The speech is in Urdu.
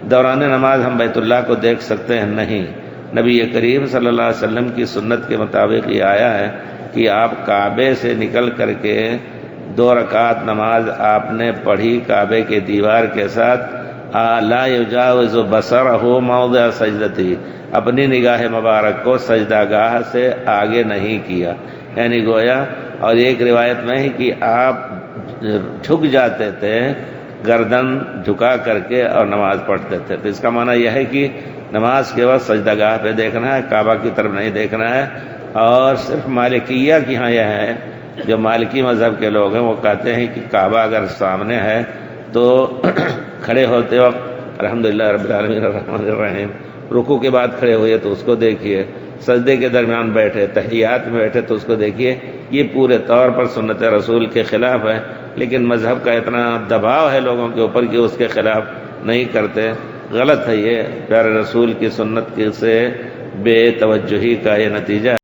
دوران نماز ہم بیت اللہ کو دیکھ سکتے ہیں؟ نہیں۔ نبی کریم صلی اللہ علیہ وسلم کی سنت کے مطابق یہ آیا ہے کہ آپ کعبے سے نکل کر کے 2 رکعت نماز آپ نے پڑھی کعبے کے دیوار کے ساتھ، لا یجاوز بصرہ موضع سجدتی، اپنی نگاہ مبارک کو سجدہ گاہ سے آگے نہیں کیا، یعنی گویا، اور ایک روایت میں ہے کہ آپ جھک جاتے تھے گردن جھکا کر کے اور نماز پڑھتے تھے۔ تو اس کا معنی یہ ہے کہ نماز کے وقت سجدہ گاہ پہ دیکھنا ہے، کعبہ کی طرف نہیں دیکھنا ہے۔ اور صرف مالکیہ کی ہاں یہ ہے، جو مالکی مذہب کے لوگ ہیں وہ کہتے ہیں کہ کعبہ اگر سامنے ہے تو کھڑے ہوتے وقت الحمدللہ رب العالمین الرحمن الرحیم، رکوع کے بعد کھڑے ہوئے تو اس کو دیکھیے، سجدے کے درمیان بیٹھے، تحیات میں بیٹھے تو اس کو دیکھیے۔ یہ پورے طور پر سنت رسول کے خلاف ہے، لیکن مذہب کا اتنا دباؤ ہے لوگوں کے اوپر کہ اس کے خلاف نہیں کرتے۔ غلط ہے یہ، پیارے رسول کی سنت سے بے توجہی کا یہ نتیجہ ہے۔